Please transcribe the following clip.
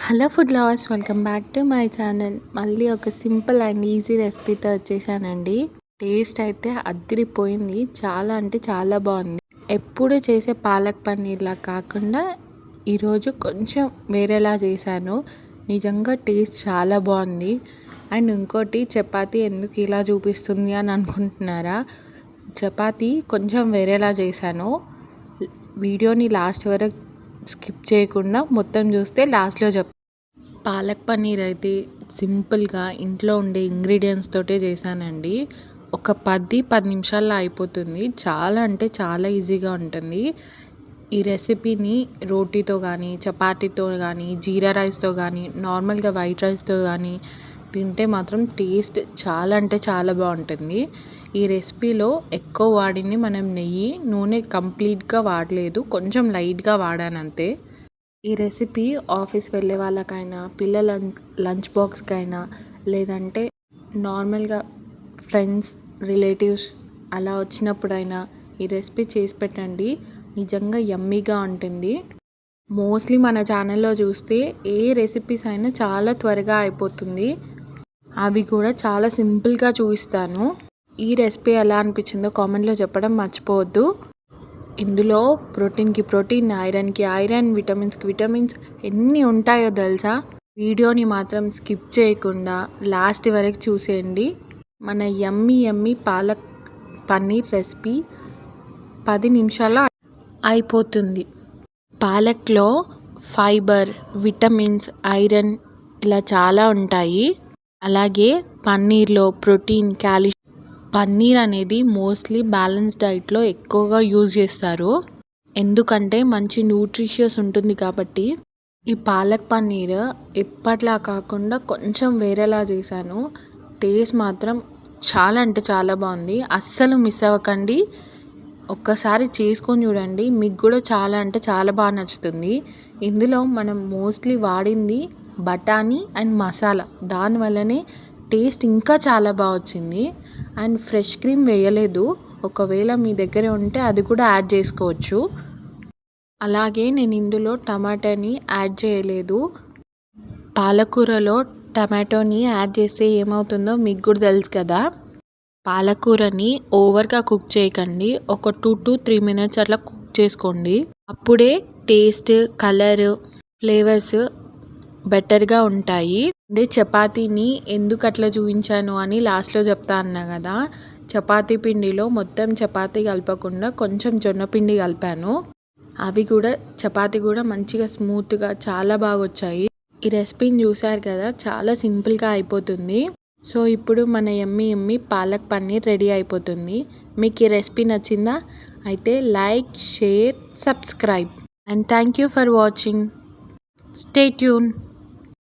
Hello food lovers, welcome back to my channel. మళ్ళీ ఒక simple and easy రెసిపీతో వచ్చేసానండి. టేస్ట్ అయితే అదిరిపోయింది. చాలా అంటే చాలా బాగుంది. ఎప్పుడు చేసే పాలక్ పన్నీర్లా కాకుండా ఈరోజు కొంచెం వేరేలా చేశాను. నిజంగా టేస్ట్ చాలా బాగుంది. అండ్ ఇంకోటి, చపాతీ ఎందుకు ఇలా చూపిస్తుంది అని అనుకుంటున్నారా? చపాతీ కొంచెం వేరేలా చేశాను. వీడియోని లాస్ట్ వరకు స్కిప్ చేయకుండా మొత్తం చూస్తే లాస్ట్లో పాలక్ పన్నీర్ అయితే సింపుల్గా ఇంట్లో ఉండే ఇంగ్రీడియంట్స్ తోటే చేశానండి. ఒక 10 నిమిషాల్లో అయిపోతుంది. చాలా అంటే చాలా ఈజీగా ఉంటుంది. ఈ రెసిపీని రోటీతో కానీ, చపాతీతో కానీ, జీరా రైస్తో కానీ, నార్మల్గా వైట్ రైస్తో కానీ తింటే మాత్రం టేస్ట్ చాలా అంటే చాలా బాగుంటుంది. ఈ రెసిపీలో ఎక్కువ వాడింది మనం నెయ్యి, నూనె కంప్లీట్గా వాడలేదు, కొంచెం లైట్గా వాడాను అంతే. ఈ రెసిపీ ఆఫీస్ వెళ్ళే వాళ్ళకైనా, పిల్లల లంచ్ బాక్స్కైనా, లేదంటే నార్మల్గా ఫ్రెండ్స్, రిలేటివ్స్ అలా వచ్చినప్పుడైనా ఈ రెసిపీ చేసి పెట్టండి. నిజంగా యమ్మీగా ఉంటుంది. మోస్ట్లీ మన ఛానల్లో చూస్తే ఏ రెసిపీస్ అయినా చాలా త్వరగా అయిపోతుంది. అవి కూడా చాలా సింపుల్గా చూపిస్తాను. ఈ రెసిపీ ఎలా అనిపించిందో కామెంట్లో చెప్పడం మర్చిపోవద్దు. ఇందులో ప్రోటీన్కి ప్రోటీన్, ఐరన్కి ఐరన్, విటమిన్స్కి విటమిన్స్ ఎన్ని ఉంటాయో తెలుసా? వీడియోని మాత్రం స్కిప్ చేయకుండా లాస్ట్ వరకు చూసేయండి. మన యమ్మీ పాలక్ పన్నీర్ రెసిపీ 10 నిమిషాల్లో అయిపోతుంది. పాలక్లో ఫైబర్, విటమిన్స్, ఐరన్ ఇలా చాలా ఉంటాయి. అలాగే పన్నీర్లో ప్రోటీన్, కాల్షియం. పన్నీర్ అనేది మోస్ట్లీ బ్యాలెన్స్ డైట్లో ఎక్కువగా యూజ్ చేస్తారు. ఎందుకంటే మంచి న్యూట్రిషియస్ ఉంటుంది కాబట్టి. ఈ పాలక్ పన్నీర్ ఎప్పట్లా కాకుండా కొంచెం వేరేలా చేశాను. టేస్ట్ మాత్రం చాలా అంటే చాలా బాగుంది. అస్సలు మిస్ అవ్వకండి. ఒక్కసారి చేసుకొని చూడండి. మీకు కూడా చాలా అంటే చాలా బాగా నచ్చుతుంది. ఇందులో మనం మోస్ట్లీ వాడింది బఠానీ అండ్ మసాలా. దానివల్లనే టేస్ట్ ఇంకా చాలా బాగా వచ్చింది. అండ్ ఫ్రెష్ క్రీమ్ వేయలేదు. ఒకవేళ మీ దగ్గర ఉంటే అది కూడా యాడ్ చేసుకోవచ్చు. అలాగే నేను ఇందులో టమాటాని యాడ్ చేయలేదు. పాలకూరలో టమాటోని యాడ్ చేస్తే ఏమవుతుందో మీకు కూడా తెలుసు కదా. పాలకూరని ఓవర్గా కుక్ చేయకండి. ఒక 2 to 3 minutes అట్లా కుక్ చేసుకోండి. అప్పుడే టేస్ట్, కలర్, ఫ్లేవర్స్ బెటర్గా ఉంటాయి. అదే చపాతీని ఎందుకు అట్లా చూపించాను అని లాస్ట్లో చెప్తా అన్నా కదా. చపాతీ పిండిలో మొత్తం చపాతీ కలపకుండా కొంచెం జొన్న పిండి కలిపాను. అవి కూడా చపాతీ కూడా మంచిగా స్మూత్గా చాలా బాగా వచ్చాయి. ఈ రెసిపీని చూసారు కదా, చాలా సింపుల్గా అయిపోతుంది. సో ఇప్పుడు మన యమ్మీ పాలక్ పన్నీర్ రెడీ అయిపోతుంది. మీకు ఈ రెసిపీ నచ్చిందా? అయితే like, share, subscribe and thank you for watching. Stay tune.